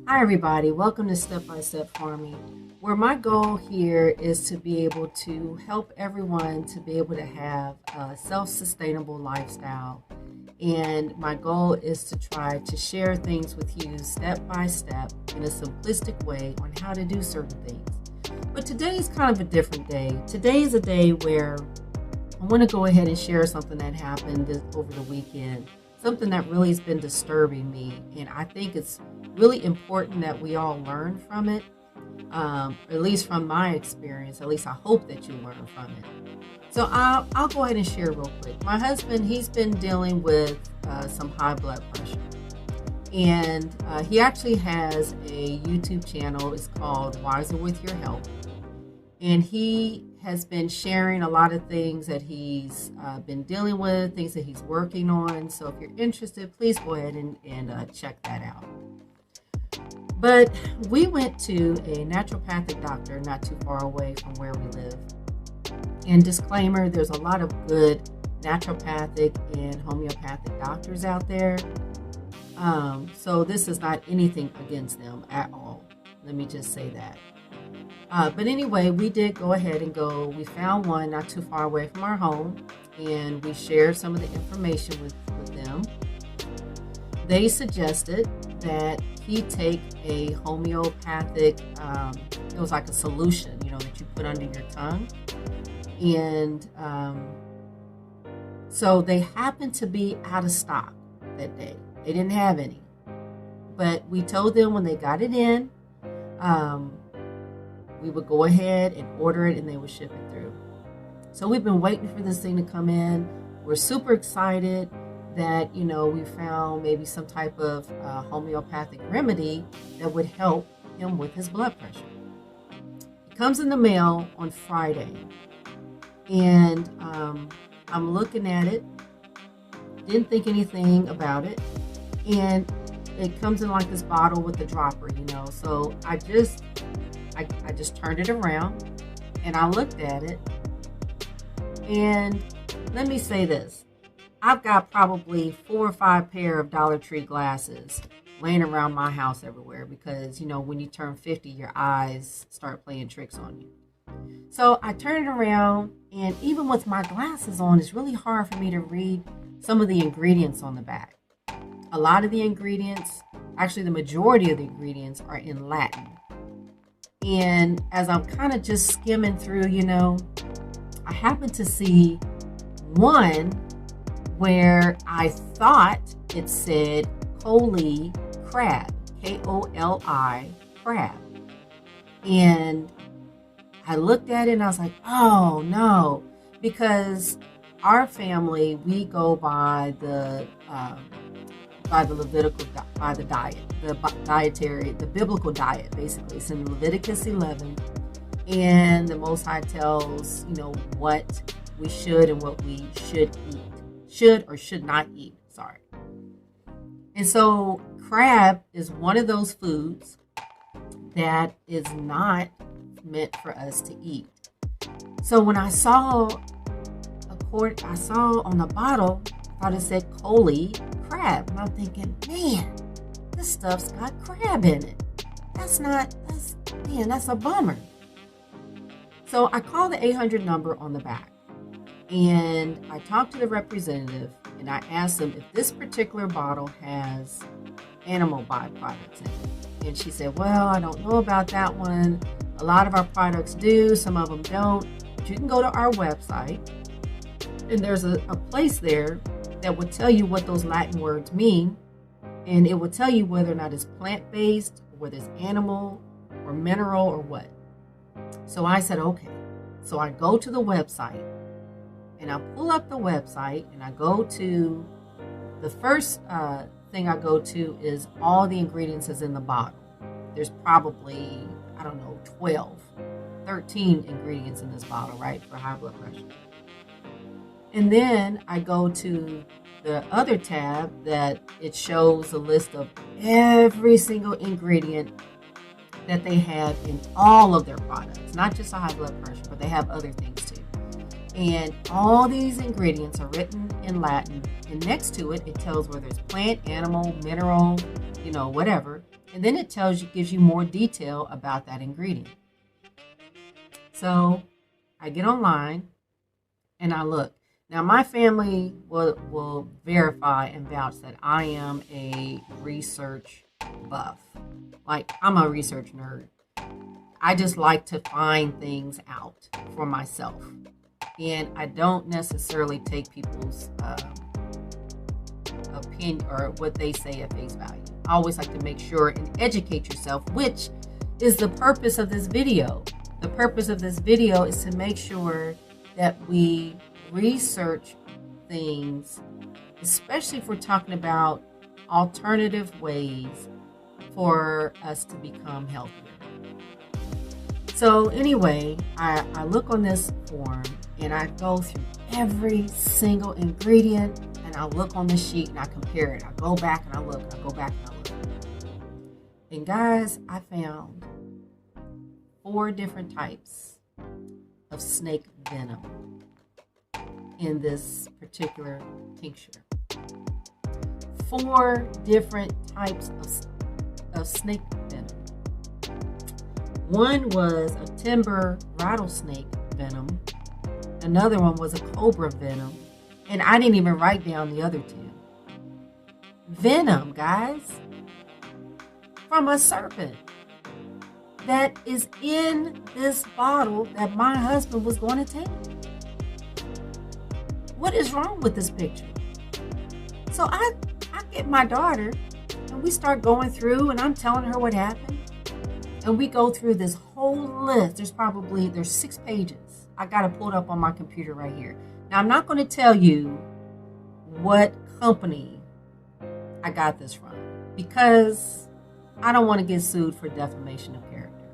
Hi everybody, welcome to Step by Step Farming, where my goal here is to be able to help everyone to be able to have a self-sustainable lifestyle. And my goal is to try to share things with you step by step in a simplistic way on how to do certain things. But today is kind of a different day. Today is a day where I want to go ahead and share something that happened over the weekend, something that really has been disturbing me. And I think it's really important that we all learn from it, at least from my experience. At least I hope that you learn from it. So I'll go ahead and share real quick. My husband, he's been dealing with some high blood pressure. And he actually has a YouTube channel. It's called Wiser With Your Health. And he has been sharing a lot of things that he's been dealing with, things that he's working on. So if you're interested, please go ahead and check that out. But we went to a naturopathic doctor not too far away from where we live. And disclaimer, there's a lot of good naturopathic and homeopathic doctors out there. So this is not anything against them at all. Let me just say that. But anyway, we did go ahead and go. We found one not too far away from our home, and we shared some of the information with them. They suggested that he take a homeopathic, it was like a solution, that you put under your tongue. And so they happened to be out of stock that day. They didn't have any. But we told them when they got it in, we would go ahead and order it and they would ship it through. So we've been waiting for this thing to come in. We're super excited that, we found maybe some type of homeopathic remedy that would help him with his blood pressure. It comes in the mail on Friday. And I'm looking at it, didn't think anything about it. And it comes in like this bottle with the dropper, So I just turned it around and I looked at it. And let me say this. I've got probably 4 or 5 pair of Dollar Tree glasses laying around my house everywhere because, when you turn 50, your eyes start playing tricks on you. So I turned it around, and even with my glasses on, it's really hard for me to read some of the ingredients on the back. A lot of the ingredients, actually the majority of the ingredients, are in Latin. And as I'm kind of just skimming through, I happened to see one where I thought it said Coli crab, Koli crab. And I looked at it and I was like, oh no, because our family, we go by the Levitical, by the diet, the biblical diet, basically. It's in Leviticus 11, and the Most High tells, what we should and what we should or should not eat. Sorry. And so crab is one of those foods that is not meant for us to eat. So when I saw on the bottle, I thought it said Coli crab. And I'm thinking, man, this stuff's got crab in it. That's a bummer. So I called the 800 number on the back. And I talked to the representative and I asked them if this particular bottle has animal byproducts in it. And she said, well, I don't know about that one. A lot of our products do, some of them don't. But you can go to our website and there's a place there that will tell you what those Latin words mean. And it will tell you whether or not it's plant-based, whether it's animal or mineral or what. So I said, okay. So I go to the website. And I pull up the website and I go to, the first thing I go to is all the ingredients is in the bottle. There's probably, 12, 13 ingredients in this bottle, right, for high blood pressure. And then I go to the other tab that it shows a list of every single ingredient that they have in all of their products, not just a high blood pressure, but they have other things too. And all these ingredients are written in Latin, and next to it, it tells whether it's plant, animal, mineral, whatever. And then it gives you more detail about that ingredient. So I get online and I look. Now my family will verify and vouch that I am a research buff. Like, I'm a research nerd. I just like to find things out for myself. And I don't necessarily take people's opinion or what they say at face value. I always like to make sure and educate yourself, which is the purpose of this video. The purpose of this video is to make sure that we research things, especially if we're talking about alternative ways for us to become healthier. So anyway, I look on this form and I go through every single ingredient and I look on the sheet and I compare it. I go back and I look, I go back and I look. And guys, I found 4 different types of snake venom in this particular tincture. 4 different types of snake venom. One was a timber rattlesnake venom. Another one was a cobra venom. And I didn't even write down the other 2. Venom, guys, from a serpent that is in this bottle that my husband was going to take. What is wrong with this picture? So I get my daughter and we start going through and I'm telling her what happened. And we go through this whole list. There's 6 pages. I got it pulled up on my computer right here. Now, I'm not going to tell you what company I got this from because I don't want to get sued for defamation of character.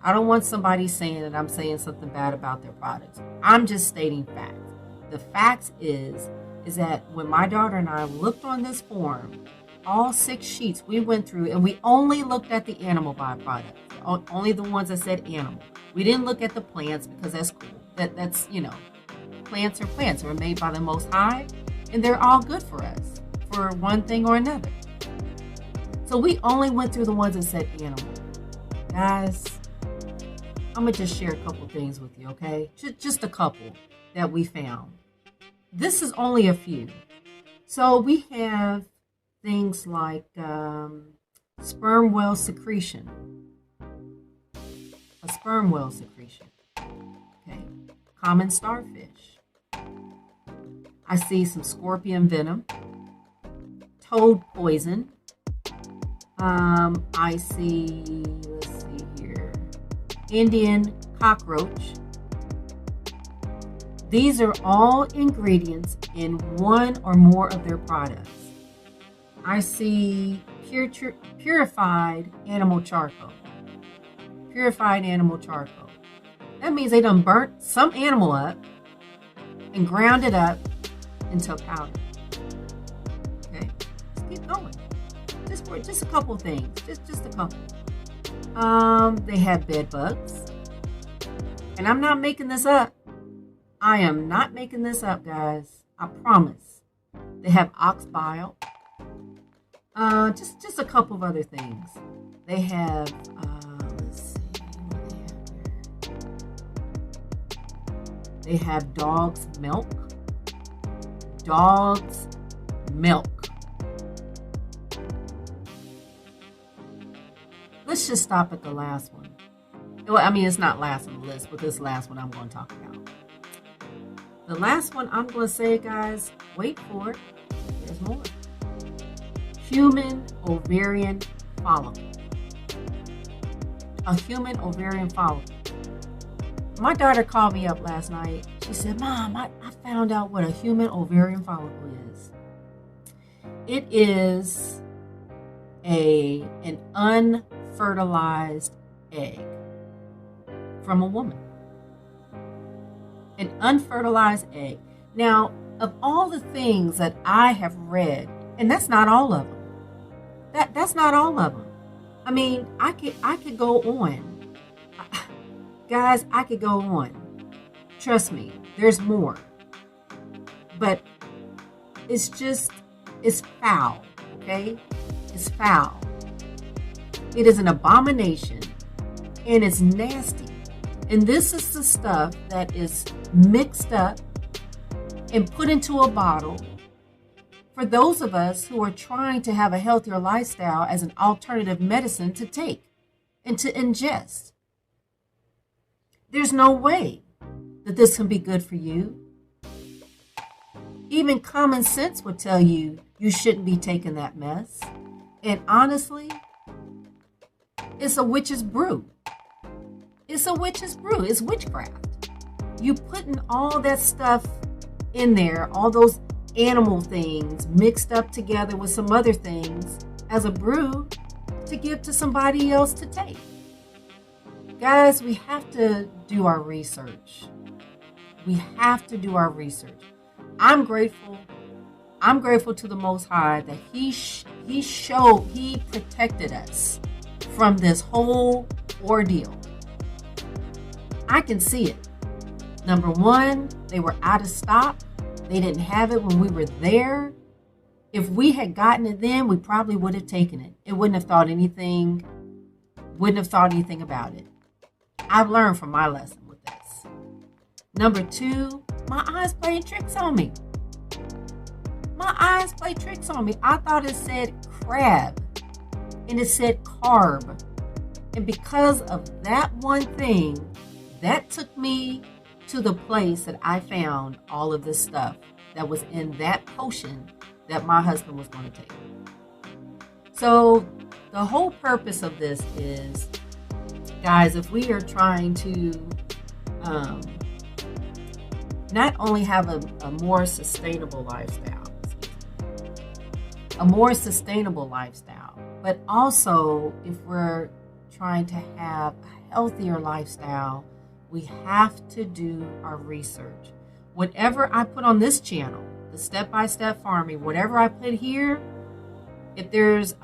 I don't want somebody saying that I'm saying something bad about their products. I'm just stating facts. The facts is that when my daughter and I looked on this form, all 6 sheets we went through, and we only looked at the animal byproducts, only the ones that said animal. We didn't look at the plants because that's cool. That's plants are plants. They're made by the Most High, and they're all good for us for one thing or another. So we only went through the ones that said animal. Guys, I'm gonna just share a couple things with you, okay? Just a couple that we found. This is only a few. So we have things like sperm whale secretion. A sperm whale secretion. Okay. Common starfish. I see some scorpion venom. Toad poison. I see, let's see here, Indian cockroach. These are all ingredients in one or more of their products. I see purified animal charcoal. Purified animal charcoal. That means they done burnt some animal up and ground it up into powder. Okay, let's keep going. Just a couple things. Just a couple. They have bed bugs. And I'm not making this up. I am not making this up, guys. I promise. They have ox bile. Just a couple of other things. They have, let's see, what do they have here? They have dog's milk. Dog's milk. Let's just stop at the last one. Well, I mean, it's not last on the list, but this last one I'm going to talk about. The last one I'm going to say, guys, wait for it. There's more. Human ovarian follicle. A human ovarian follicle. My daughter called me up last night. She said, Mom, I found out what a human ovarian follicle is. It is an unfertilized egg from a woman. An unfertilized egg. Now, of all the things that I have read, and that's not all of them. That's not all of them. I mean, I could go on. Guys, I could go on. Trust me, there's more. But it's foul, okay? It's foul. It is an abomination and it's nasty. And this is the stuff that is mixed up and put into a bottle for those of us who are trying to have a healthier lifestyle as an alternative medicine to take and to ingest. There's no way that this can be good for you. Even common sense would tell you you shouldn't be taking that mess. And honestly, it's a witch's brew. It's a witch's brew. It's witchcraft. You putting all that stuff in there, all those animal things mixed up together with some other things as a brew to give to somebody else to take. Guys, we have to do our research. We have to do our research. I'm grateful to the Most High that He protected us from this whole ordeal. I can see it. Number one, they were out of stock. They didn't have it when we were there. If we had gotten it then, we probably would have taken it. It wouldn't have thought anything about it. I've learned from my lesson with this. Number two, my eyes played tricks on me. I thought it said crab and it said carb. And because of that one thing, that took me to the place that I found all of this stuff that was in that potion that my husband was going to take. So the whole purpose of this is, guys, if we are trying to not only have a more sustainable lifestyle, but also if we're trying to have a healthier lifestyle, we have to do our research. Whatever I put on this channel, the step-by-step farming, whatever I put here, if there's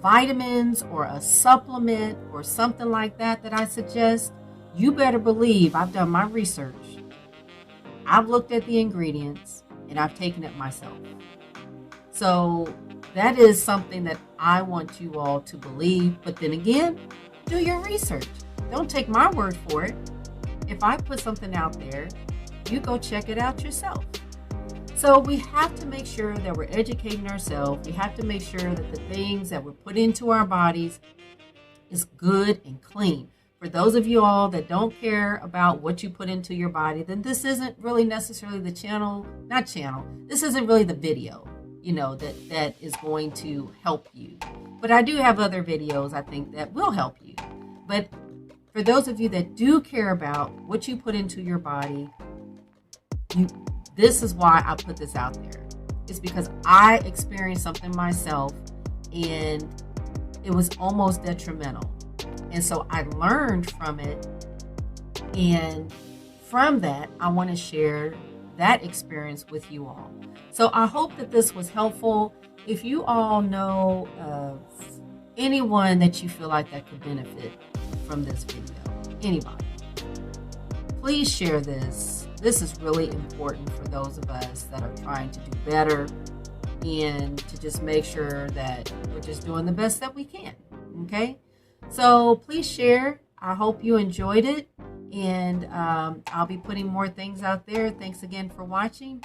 vitamins or a supplement or something like that I suggest, you better believe I've done my research. I've looked at the ingredients and I've taken it myself. So that is something that I want you all to believe. But then again, do your research. Don't take my word for it. If I put something out there, you go check it out yourself. So we have to make sure that we're educating ourselves. We have to make sure that the things that we're put into our bodies is good and clean. For those of you all that don't care about what you put into your body, then this isn't really necessarily the this isn't really the video, that is going to help you. But I do have other videos I think that will help you. But for those of you that do care about what you put into your body, this is why I put this out there. It's because I experienced something myself and it was almost detrimental. And so I learned from it. And from that, I want to share that experience with you all. So I hope that this was helpful. If you all know of anyone that you feel like that could benefit from this video, anybody, please share this. This is really important for those of us that are trying to do better and to just make sure that we're just doing the best that we can. Okay? So please share. I hope you enjoyed it. And I'll be putting more things out there. Thanks again for watching.